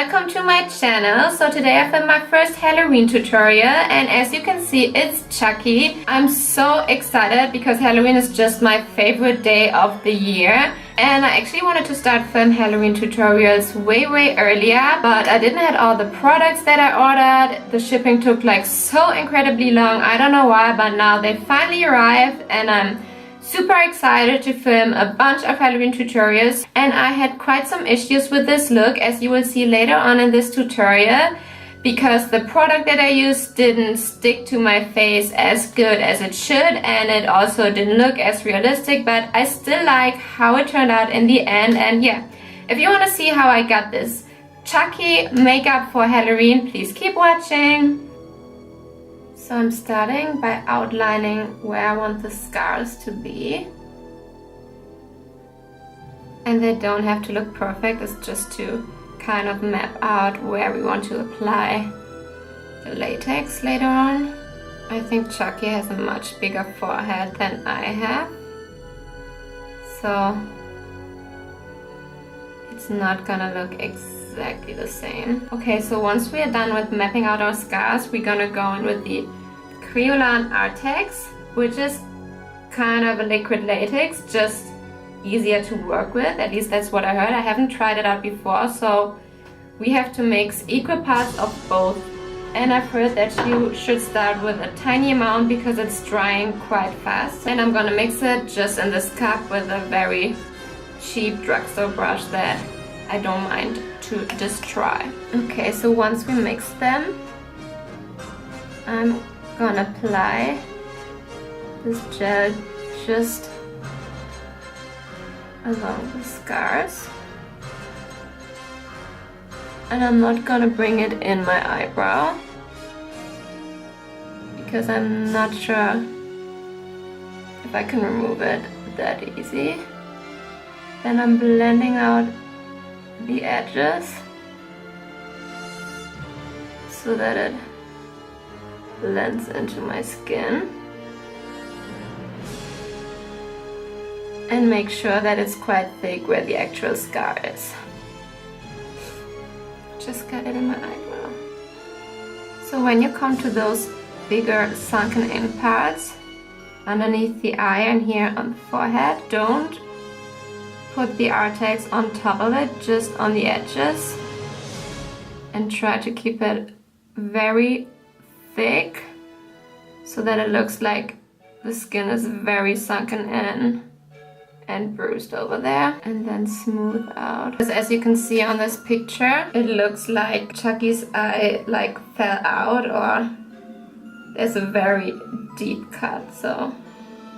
welcome to my channel. So today I filmed my first Halloween tutorial, and as you can see, it's Chucky. I'm so excited because Halloween is just my favorite day of the year, and I actually wanted to start film Halloween tutorials way earlier, but I didn't have all the products that I ordered. The shipping took like so incredibly long. I don't know why, but now they finally arrived and I'm super excited to film a bunch of Halloween tutorials. And I had quite some issues with this look, as you will see later on in this tutorial, because the product that I used didn't stick to my face as good as it should, and it also didn't look as realistic, but I still like how it turned out in the end. And yeah, if you want to see how I got this Chucky makeup for Halloween, please keep watching. So I'm starting by outlining where I want the scars to be. And they don't have to look perfect, it's just to kind of map out where we want to apply the latex later on. I think Chucky has a much bigger forehead than I have, so it's not gonna look exactly the same. Okay, so once we are done with mapping out our scars, we're gonna go in with the CRUELTY-FREE, which is kind of a liquid latex, just easier to work with. At least that's what I heard. I haven't tried it out before, so we have to mix equal parts of both. And I've heard that you should start with a tiny amount because it's drying quite fast. And I'm gonna mix it just in this cup with a very cheap drugstore brush that I don't mind to just try. Okay, so once we mix them, I'm gonna apply this gel just along the scars, and I'm not gonna bring it in my eyebrow because I'm not sure if I can remove it that easy. Then I'm blending out the edges so that it blends into my skin, and make sure that it's quite thick where the actual scar is. Just got it in my eyebrow. So when you come to those bigger sunken in parts underneath the eye and here on the forehead, don't put the Artex on top of it, just on the edges, and try to keep it very thick so that it looks like the skin is very sunken in and bruised over there, and then smooth out. As you can see on this picture, it looks like Chucky's eye like fell out, or there's a very deep cut, so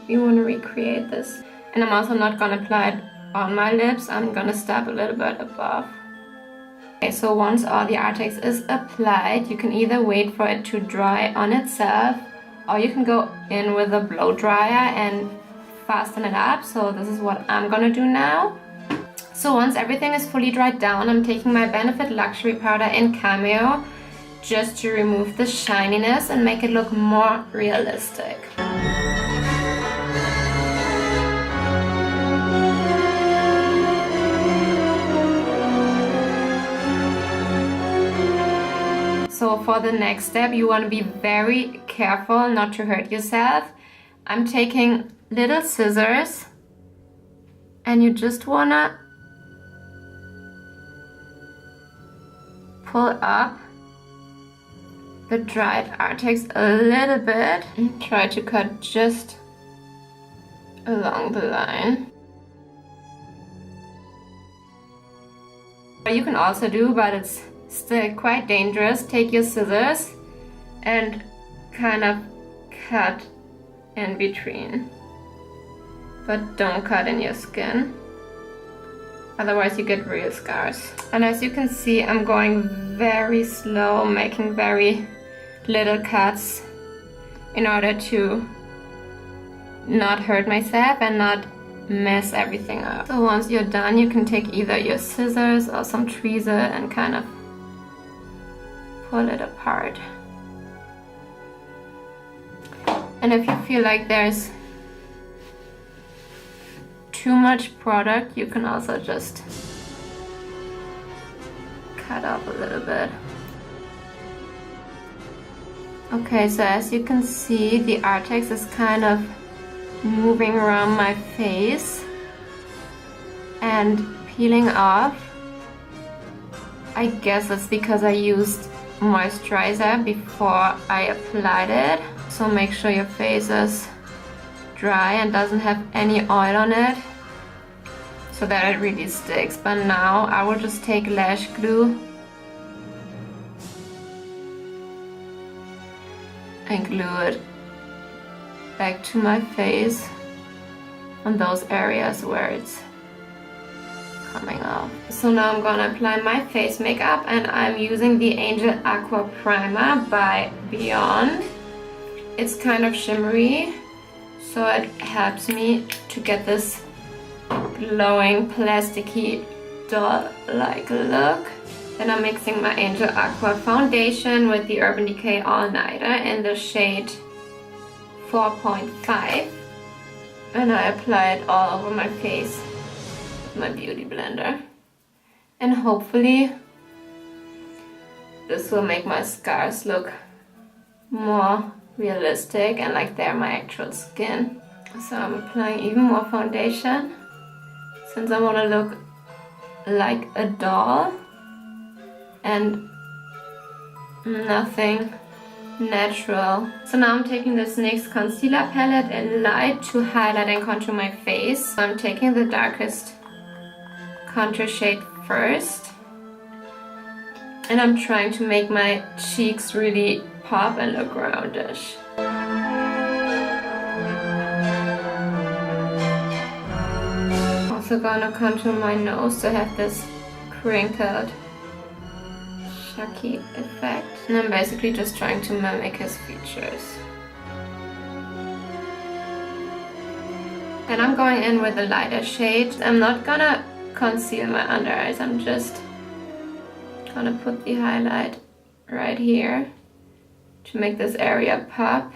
we want to recreate this. And I'm also not gonna apply it on my lips, I'm gonna stop a little bit above. Okay, so once all the Artex is applied, you can either wait for it to dry on itself, or you can go in with a blow dryer and fasten it up. So this is what I'm gonna do now. So once everything is fully dried down, I'm taking my Benefit Luxury Powder in Cameo just to remove the shininess and make it look more realistic. So for the next step, you want to be very careful not to hurt yourself. I'm taking little scissors, and you just want to pull up the dried Artex a little bit and try to cut just along the line. What you can also do, but it's still quite dangerous, take your scissors and kind of cut in between, but don't cut in your skin, otherwise you get real scars. And as you can see, I'm going very slow, making very little cuts in order to not hurt myself and not mess everything up. So once you're done, you can take either your scissors or some tweezer and kind of pull it apart. And if you feel like there's too much product, you can also just cut off a little bit. Okay, so as you can see, the Artex is kind of moving around my face and peeling off. I guess it's because I used moisturizer before I applied it. So make sure your face is dry and doesn't have any oil on it, so that it really sticks. But now I will just take lash glue and glue it back to my face on those areas where it's coming off. So now I'm gonna apply my face makeup, and I'm using the Angel Aqua Primer by Beyond. It's kind of shimmery, so it helps me to get this glowing plasticky doll-like look. Then I'm mixing my Angel Aqua foundation with the Urban Decay All Nighter in the shade 4.5, and I apply it all over my face with my beauty blender. And hopefully this will make my scars look more realistic and like they're my actual skin. So I'm applying even more foundation since I want to look like a doll and nothing natural. So now I'm taking this NYX concealer palette in light to highlight and contour my face. I'm taking the darkest contour shade first, and I'm trying to make my cheeks really pop and look roundish. Also gonna contour my nose to have this crinkled Chucky effect. And I'm basically just trying to mimic his features. And I'm going in with a lighter shade. I'm not gonna conceal my under eyes, I'm just gonna put the highlight right here to make this area pop.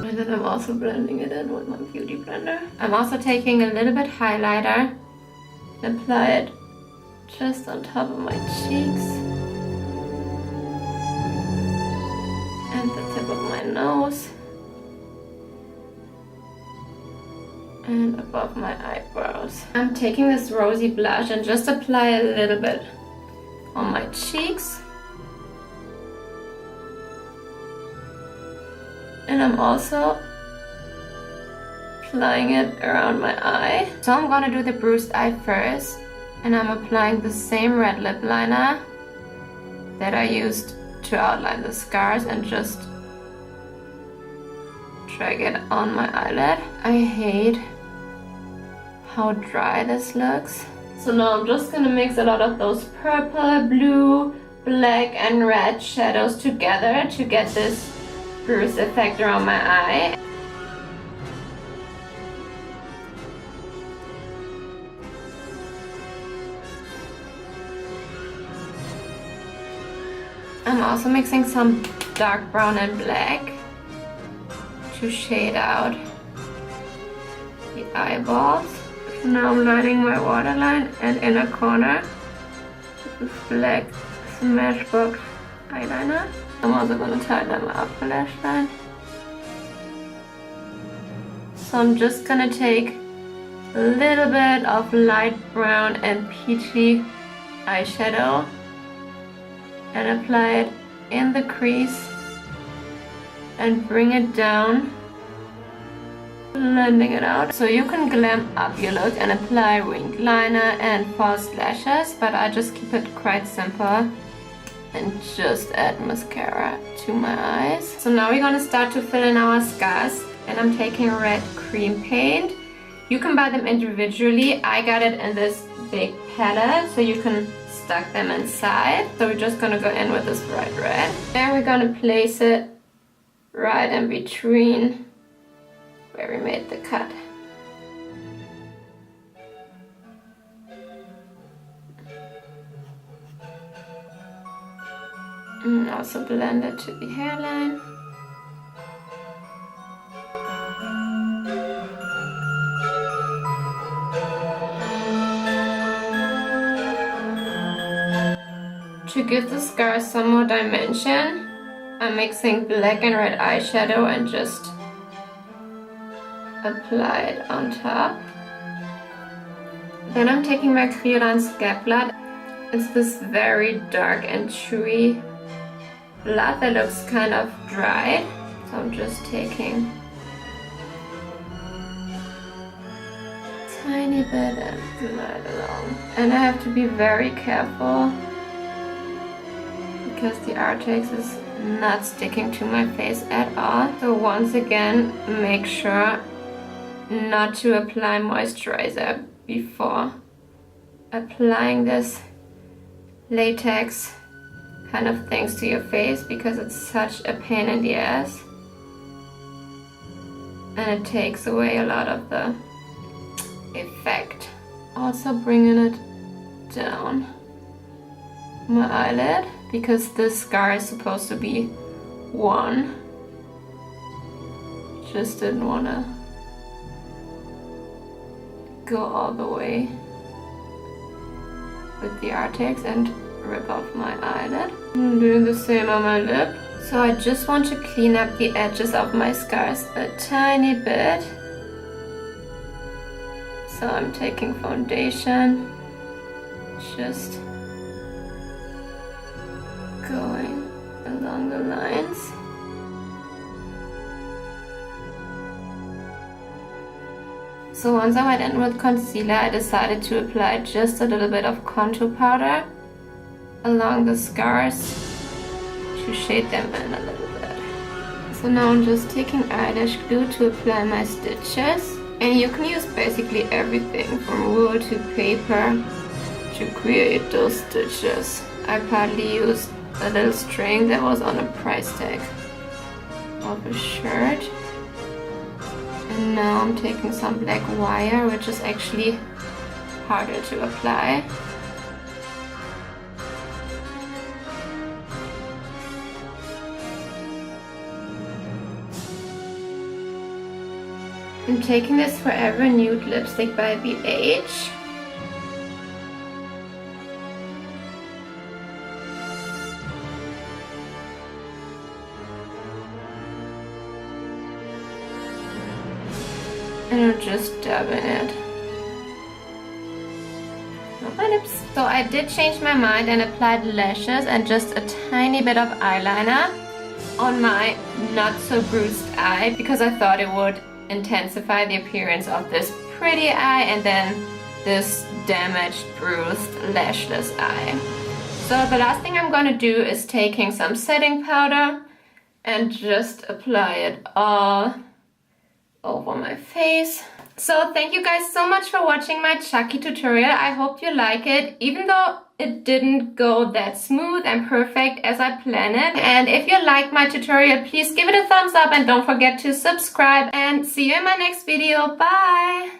And then I'm also blending it in with my beauty blender. I'm also taking a little bit highlighter and apply it just on top of my cheeks and the tip of my nose and above my eyebrows. I'm taking this rosy blush and just apply a little bit on my cheeks. And I'm also applying it around my eye. So I'm gonna do the bruised eye first, and I'm applying the same red lip liner that I used to outline the scars and just drag it on my eyelid. I hate how dry this looks. So now I'm just gonna mix a lot of those purple, blue, black and red shadows together to get this bruise effect around my eye. I'm also mixing some dark brown and black to shade out the eyeballs. Now I'm lining my waterline and inner corner with this black Smashbox eyeliner. I'm also going to tighten my upper lash line. So I'm just going to take a little bit of light brown and peachy eyeshadow and apply it in the crease and bring it down, blending it out. So you can glam up your look and apply winged liner and false lashes, but I just keep it quite simple and just add mascara to my eyes. So now we're gonna start to fill in our scars, and I'm taking red cream paint. You can buy them individually. I got it in this big palette, so you can stack them inside. So we're just gonna go in with this bright red. And we're gonna place it right in between where we made the cut. And also blend it to the hairline. give the scar some more dimension, I'm mixing black and red eyeshadow and just apply it on top. Then I'm taking my Kryolan Scab Blood. It's this very dark and chewy blood that looks kind of dried. So I'm just taking a tiny bit and glide along. And I have to be very careful because the Artex is not sticking to my face at all. So once again, make sure not to apply moisturizer before applying this latex kind of things to your face, because it's such a pain in the ass and it takes away a lot of the effect. Also bringing it down my eyelid, because this scar is supposed to be 1. Just didn't want to go all the way with the Artex and rip off my eyelid. I'm doing the same on my lip. So I just want to clean up the edges of my scars a tiny bit. So I'm taking foundation, just going along the lines. So once I went in with concealer, I decided to apply just a little bit of contour powder along the scars to shade them in a little bit. So now I'm just taking eyelash glue to apply my stitches. And you can use basically everything from wool to paper to create those stitches. I partly used a little string that was on a price tag of a shirt. And now I'm taking some black wire, which is actually harder to apply. I'm taking this Forever Nude lipstick by BH. And I'm just dabbing it on my lips. So I did change my mind and applied lashes and just a tiny bit of eyeliner on my not so bruised eye, because I thought it would intensify the appearance of this pretty eye and then this damaged, bruised, lashless eye. So the last thing I'm gonna do is taking some setting powder and just apply it all over my face. So thank you guys so much for watching my Chucky tutorial. I hope you like it, even though it didn't go that smooth and perfect as I planned it. And if you like my tutorial, please give it a thumbs up and don't forget to subscribe, and see you in my next video. Bye!